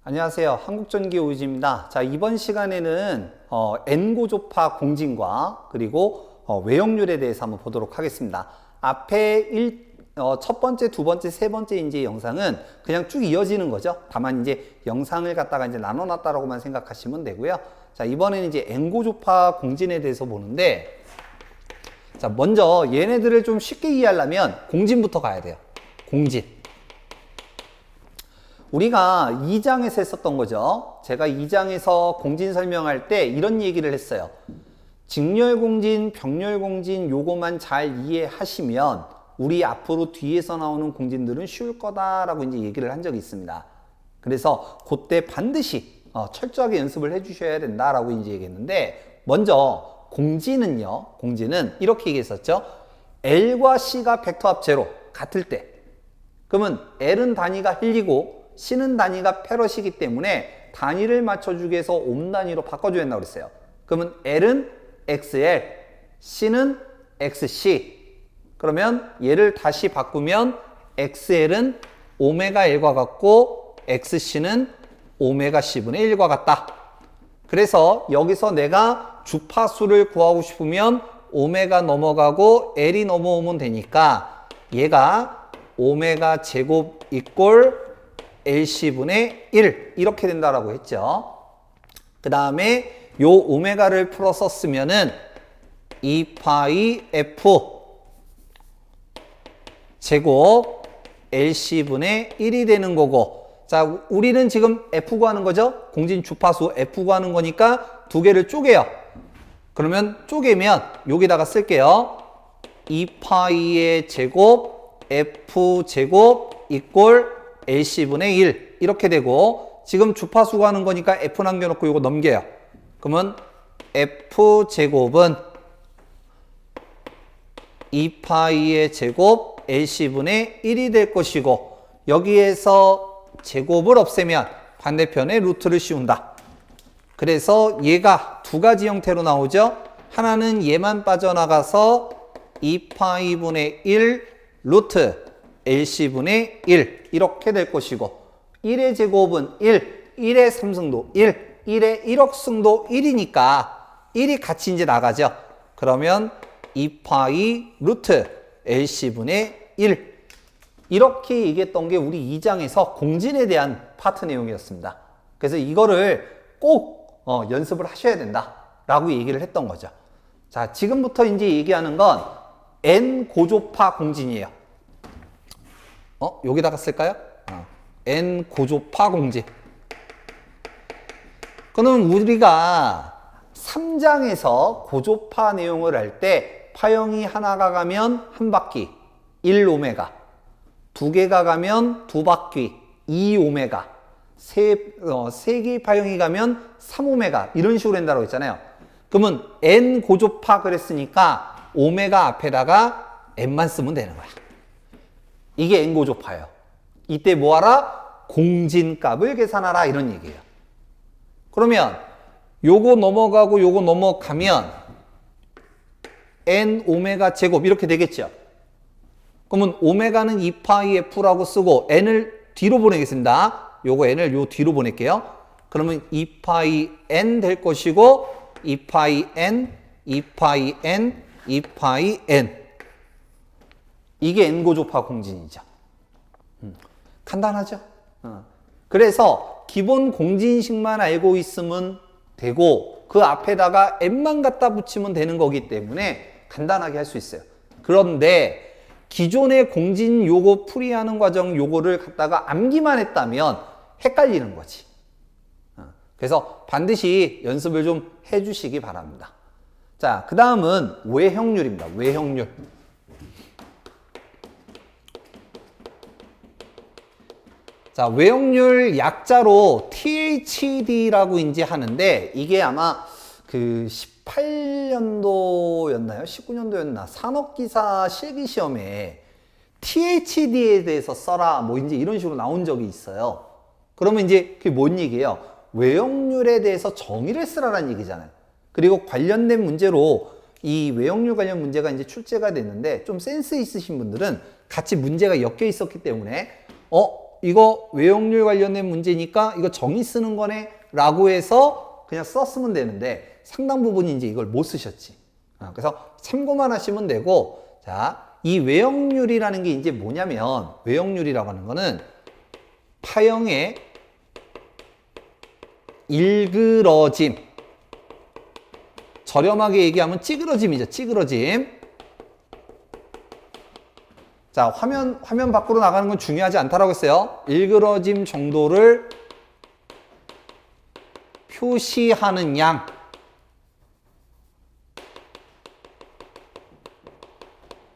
안녕하세요. 한국전기 오유지입니다. 자, 이번 시간에는 N고조파 공진과 그리고 외역률에 대해서 한번 보도록 하겠습니다. 앞에 첫 번째, 두 번째, 세 번째 이제 영상은 그냥 쭉 이어지는 거죠. 다만 이제 영상을 갖다가 이제 나눠놨다라고만 생각하시면 되고요. 자, 이번에는 이제 N고조파 공진에 대해서 보는데, 자, 먼저 얘네들을 좀 쉽게 이해하려면 공진부터 가야 돼요. 공진. 우리가 2장에서 했었던 거죠. 제가 2장에서 공진 설명할 때 이런 얘기를 했어요. 직렬공진, 병렬공진 요거만 잘 이해하시면 우리 앞으로 뒤에서 나오는 공진들은 쉬울 거다라고 이제 얘기를 한 적이 있습니다. 그래서 그때 반드시 철저하게 연습을 해 주셔야 된다라고 이제 얘기했는데, 먼저 공진은요. 공진은 이렇게 얘기했었죠. L과 C가 벡터 합 제로 같을 때, 그러면 L은 단위가 헬리고 C는 단위가 페럿이기 때문에 단위를 맞춰주기 위해서 옴 단위로 바꿔줘야 된다고 그랬어요. 그러면 L은 XL, C는 XC. 그러면 얘를 다시 바꾸면 XL은 오메가 L과 같고 XC는 오메가 C분의 1과 같다. 그래서 여기서 내가 주파수를 구하고 싶으면 오메가 넘어가고 L이 넘어오면 되니까 얘가 오메가 제곱 이꼴 LC분의 1 이렇게 된다라고 했죠. 그 다음에 요 오메가를 풀어서 쓰면은 2파이 F 제곱 LC분의 1이 되는 거고, 자, 우리는 지금 F 구하는 거죠. 공진 주파수 F 구하는 거니까 두 개를 쪼개요. 그러면 쪼개면 여기다가 쓸게요. 2파이의 제곱 F 제곱 이꼴 LC분의 1 이렇게 되고, 지금 주파수 구하는 거니까 F 남겨놓고 이거 넘겨요. 그러면 F제곱은 2파이의 제곱 LC분의 1이 될 것이고, 여기에서 제곱을 없애면 반대편에 루트를 씌운다. 그래서 얘가 두 가지 형태로 나오죠. 하나는 얘만 빠져나가서 2파이분의 1 루트 LC분의 1 이렇게 될 것이고, 1의 제곱은 1, 1의 3승도 1, 1의 1억승도 1이니까 1이 같이 이제 나가죠. 그러면 2파이 루트 LC분의 1 이렇게 얘기했던 게 우리 2장에서 공진에 대한 파트 내용이었습니다. 그래서 이거를 꼭 연습을 하셔야 된다라고 얘기를 했던 거죠. 자, 지금부터 이제 얘기하는 건 N고조파 공진이에요. 여기다가 쓸까요? N고조파 공진. 그럼 우리가 3장에서 고조파 내용을 할 때 파형이 하나가 가면 한 바퀴 1오메가, 두 개가 가면 두 바퀴 2오메가, 세 개의 파형이 가면 3오메가 이런 식으로 된다고 했잖아요. 그러면 N 고조파 그랬으니까 오메가 앞에다가 N만 쓰면 되는 거야. 이게 N고조파예요. 이때 뭐하라? 공진값을 계산하라 이런 얘기예요. 그러면 요거 넘어가고 요거 넘어가면 N 오메가 제곱 이렇게 되겠죠. 그러면 오메가는 2파이 F라고 쓰고 N을 뒤로 보내겠습니다. 요거 N을 요 뒤로 보낼게요. 그러면 2파이 N 될 것이고 2파이 N, 2파이 N, 2파이 N 이게 N고조파 공진이죠. 간단하죠? 그래서 기본 공진식만 알고 있으면 되고 그 앞에다가 N만 갖다 붙이면 되는 거기 때문에 간단하게 할 수 있어요. 그런데 기존의 공진 요거 풀이하는 과정 요거를 갖다가 암기만 했다면 헷갈리는 거지. 그래서 반드시 연습을 좀 해주시기 바랍니다. 자, 그 다음은 외형률입니다. 외형률. 자, 외역률 약자로 THD라고 이제 하는데, 이게 아마 그 18년도였나요? 19년도였나? 산업기사 실기시험에 THD에 대해서 써라, 뭐 이제 이런 식으로 나온 적이 있어요. 그러면 이제 그게 뭔 얘기예요? 외역률에 대해서 정의를 쓰라는 얘기잖아요. 그리고 관련된 문제로 이 외역률 관련 문제가 이제 출제가 됐는데, 좀 센스 있으신 분들은 같이 문제가 엮여 있었기 때문에, 이거 외용률 관련된 문제니까 이거 정의 쓰는 거네 라고 해서 그냥 썼으면 되는데 상당 부분이 이제 이걸 못 쓰셨지. 그래서 참고만 하시면 되고, 자, 이 외역률이라는 게 이제 뭐냐면, 외역률이라고 하는 거는 파형의 일그러짐, 저렴하게 얘기하면 찌그러짐이죠. 찌그러짐. 자, 화면 밖으로 나가는 건 중요하지 않다라고 했어요. 일그러짐 정도를 표시하는 양.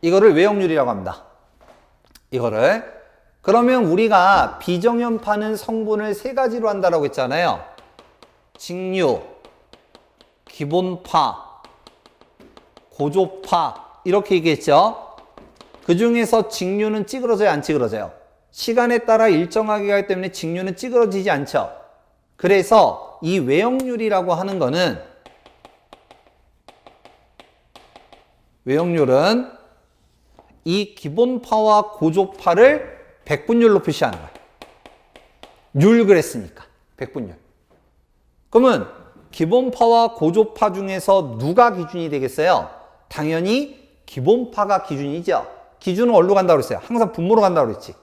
이거를 외역률이라고 합니다. 이거를. 그러면 우리가 비정연파는 성분을 세 가지로 한다라고 했잖아요. 직류, 기본파, 고조파 이렇게 얘기했죠. 그 중에서 직류는 찌그러져요, 안 찌그러져요? 시간에 따라 일정하게 가기 때문에 직류는 찌그러지지 않죠. 그래서 이 외역률이라고 하는 거는, 외역률은 이 기본파와 고조파를 백분율로 표시하는 거예요. 율 그랬으니까 백분율. 그러면 기본파와 고조파 중에서 누가 기준이 되겠어요? 당연히 기본파가 기준이죠. 기준은 어디로 간다고 그랬어요? 항상 분모로 간다고 그랬지.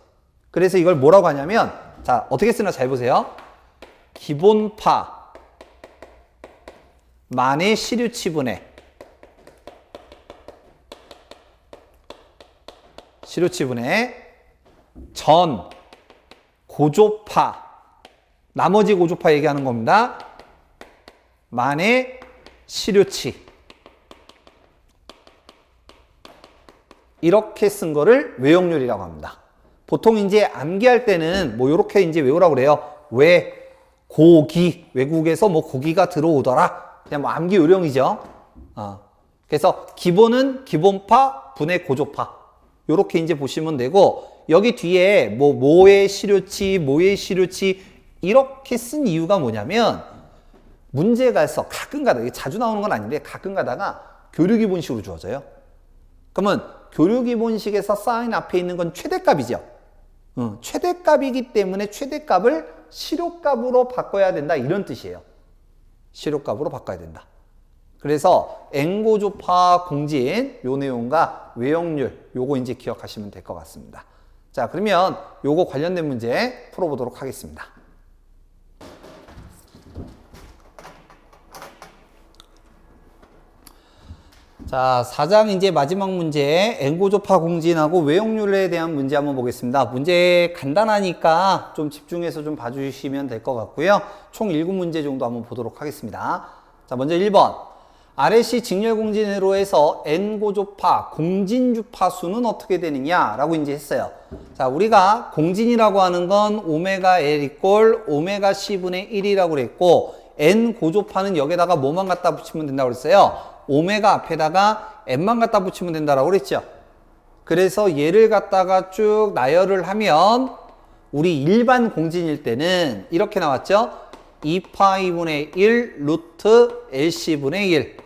그래서 이걸 뭐라고 하냐면, 자, 어떻게 쓰나 잘 보세요. 기본파 만의 시류치분의 전 고조파, 나머지 고조파 얘기하는 겁니다. 만의 시류치. 이렇게 쓴 거를 외역률이라고 합니다. 보통 이제 암기할 때는 뭐 이렇게 이제 외우라고 그래요. 고기, 외국에서 뭐 고기가 들어오더라. 그냥 뭐 암기 요령이죠. 그래서 기본은 기본파 분의 고조파. 요렇게 이제 보시면 되고, 여기 뒤에 뭐 모의 시료치, 모의 시료치 이렇게 쓴 이유가 뭐냐면, 문제가서 가끔 가다가, 이게 자주 나오는 건 아닌데 가끔 가다가 교류기본식으로 주어져요. 그러면 교류기본식에서 사인 앞에 있는 건 최대값이죠. 최대값이기 때문에 최대값을 시료값으로 바꿔야 된다, 이런 뜻이에요. 시료값으로 바꿔야 된다. 그래서 N고조파 공진 요 내용과 외역률 요거 이제 기억하시면 될 것 같습니다. 자, 그러면 요거 관련된 문제 풀어보도록 하겠습니다. 자, 4장 이제 마지막 문제, N고조파 공진하고 외역률에 대한 문제 한번 보겠습니다. 문제 간단하니까 좀 집중해서 좀 봐주시면 될 것 같고요. 총 7문제 정도 한번 보도록 하겠습니다. 자, 먼저 1번. RLC 직렬공진으로 해서 N고조파 공진주파 수는 어떻게 되느냐라고 이제 했어요. 자, 우리가 공진이라고 하는 건 오메가 L 이꼴 오메가 C분의 1이라고 그랬고, N고조파는 여기다가 뭐만 갖다 붙이면 된다고 그랬어요? 오메가 앞에다가 N만 갖다 붙이면 된다라고 그랬죠. 그래서 얘를 갖다가 쭉 나열을 하면 우리 일반 공진일 때는 이렇게 나왔죠. 2파이분의 1 루트 LC분의 1,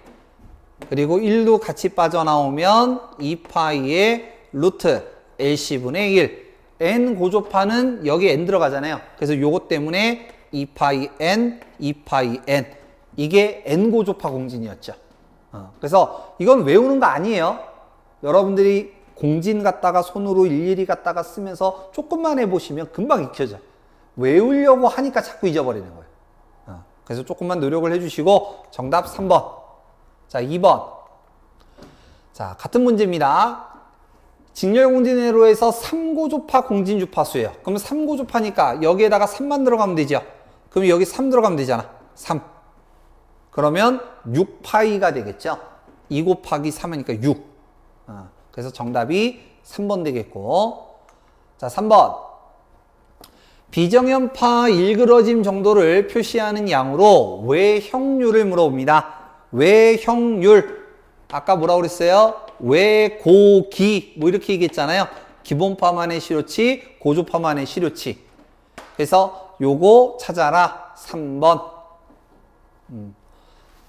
그리고 1도 같이 빠져나오면 2파이의 루트 LC분의 1. N 고조파는 여기 N 들어가잖아요. 그래서 요것 때문에 2파이 N, 2파이 N. 이게 N 고조파 공진이었죠. 그래서 이건 외우는 거 아니에요. 여러분들이 공진 갖다가 손으로 일일이 갖다가 쓰면서 조금만 해보시면 금방 익혀져. 외우려고 하니까 자꾸 잊어버리는 거예요. 그래서 조금만 노력을 해주시고, 정답 3번. 자, 2번. 자, 같은 문제입니다. 직렬공진으로 해서 3고조파 공진주파수예요. 그러면 3고조파니까 여기에다가 3만 들어가면 되죠. 그럼 여기 3 들어가면 되잖아. 3. 그러면 6파이가 되겠죠. 2 곱하기 3이니까 6. 그래서 정답이 3번 되겠고. 자, 3번. 비정연파 일그러짐 정도를 표시하는 양으로 외형률을 물어봅니다. 외형률. 아까 뭐라고 그랬어요? 외고기. 뭐 이렇게 얘기했잖아요. 기본파만의 시료치, 고조파만의 시료치. 그래서 요거 찾아라. 3번.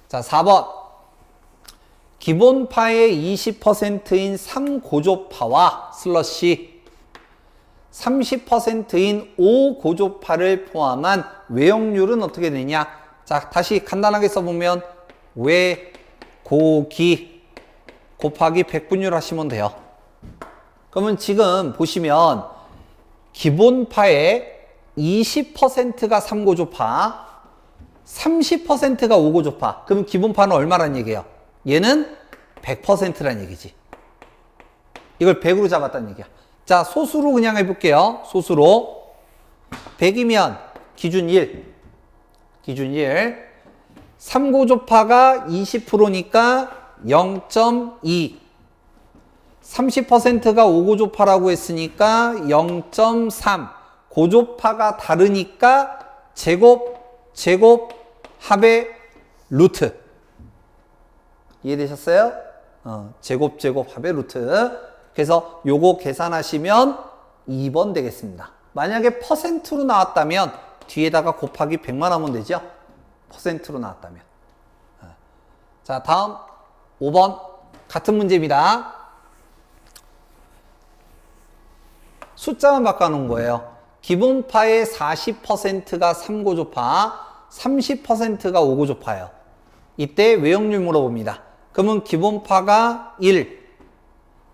자, 4번. 기본파의 20%인 3고조파와 슬러시. 30%인 5고조파를 포함한 외역률은 어떻게 되냐? 자, 다시 간단하게 써보면 외고기 곱하기 100분율 하시면 돼요. 그러면 지금 보시면 기본파의 20%가 3고조파, 30%가 5고조파. 그럼 기본파는 얼마란 얘기예요? 얘는 100%란 얘기지. 이걸 100으로 잡았다는 얘기야. 자, 소수로 그냥 해볼게요. 소수로. 100이면 기준 1. 기준 1. 3고조파가 20%니까 0.2. 30%가 5고조파라고 했으니까 0.3. 고조파가 다르니까 제곱, 합의 루트. 이해되셨어요? 제곱, 합의 루트. 그래서 요거 계산하시면 2번 되겠습니다. 만약에 퍼센트로 나왔다면 뒤에다가 곱하기 100만 하면 되죠? 퍼센트로 나왔다면. 자, 다음 5번 같은 문제입니다. 숫자만 바꿔놓은 거예요. 기본파의 40%가 3고조파, 30%가 5고조파예요. 이때 외역률 물어봅니다. 그러면 기본파가 1,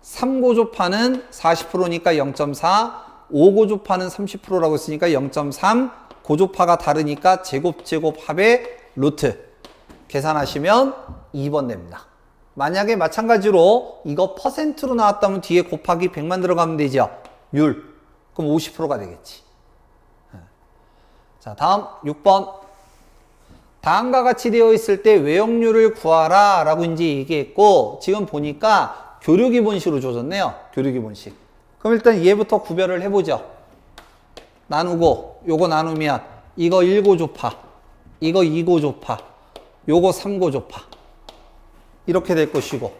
3고조파는 40%니까 0.4, 5고조파는 30%라고 했으니까 0.3, 고조파가 다르니까 제곱 합의 루트. 계산하시면 2번 됩니다. 만약에 마찬가지로 이거 퍼센트로 나왔다면 뒤에 곱하기 100만 들어가면 되죠. 율. 그럼 50%가 되겠지. 자, 다음 6번. 다음과 같이 되어 있을 때 외역률을 구하라 라고 이제 얘기했고, 지금 보니까 교류기본식으로 줘줬네요. 교류기본식. 그럼 일단 얘부터 구별을 해보죠. 나누고, 요거 나누면 이거 1고조파, 이거 2고조파, 요거 3고조파. 이렇게 될 것이고,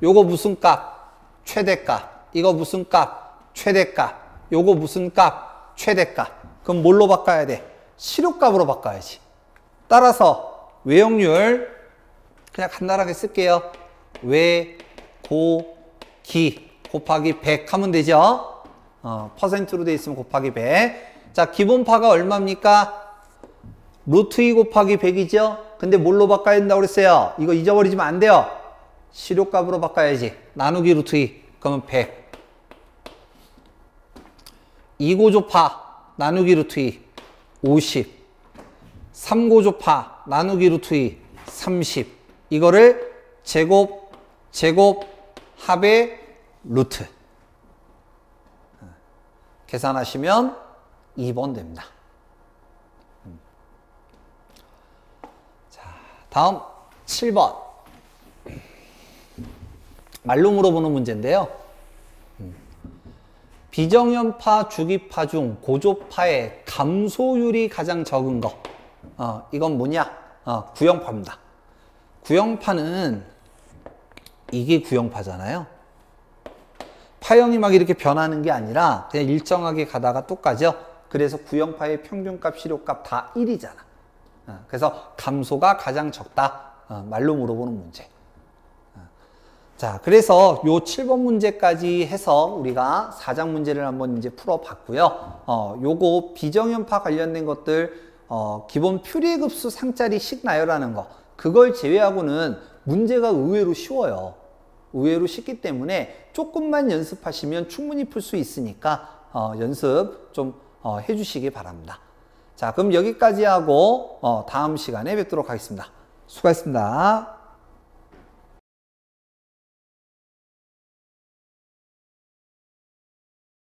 요거 무슨 값? 최대값. 이거 무슨 값? 최대값. 요거 무슨 값? 최대값. 그럼 뭘로 바꿔야 돼? 실효값으로 바꿔야지. 따라서 외역률 그냥 간단하게 쓸게요. 외고기 곱하기 100 하면 되죠. 퍼센트로 돼 있으면 곱하기 100. 자, 기본파가 얼마입니까? 루트 2 곱하기 100이죠. 근데 뭘로 바꿔야 된다고 그랬어요? 이거 잊어버리시면 안 돼요. 실효값으로 바꿔야지. 나누기 루트 2. 그러면 100. 2고조파 나누기 루트 2. 50. 3고조파 나누기 루트 2. 30. 이거를 제곱 합의 루트. 계산하시면 2번 됩니다. 자, 다음 7번. 말로 물어보는 문제인데요. 비정연파, 주기파 중 고조파의 감소율이 가장 적은 거. 이건 뭐냐? 구형파입니다. 구형파는 이게 구형파잖아요. 파형이 막 이렇게 변하는 게 아니라 그냥 일정하게 가다가 또 가죠. 그래서 구형파의 평균값, 실효값 다 1이잖아. 그래서 감소가 가장 적다. 말로 물어보는 문제. 자, 그래서 요 7번 문제까지 해서 우리가 4장 문제를 한번 이제 풀어봤고요. 요거 비정연파 관련된 것들, 기본 표리급수 상짜리씩 나열하는 거. 그걸 제외하고는 문제가 의외로 쉬워요. 의외로 쉽기 때문에 조금만 연습하시면 충분히 풀 수 있으니까 연습 좀 해주시기 바랍니다. 자, 그럼 여기까지 하고 다음 시간에 뵙도록 하겠습니다. 수고하셨습니다.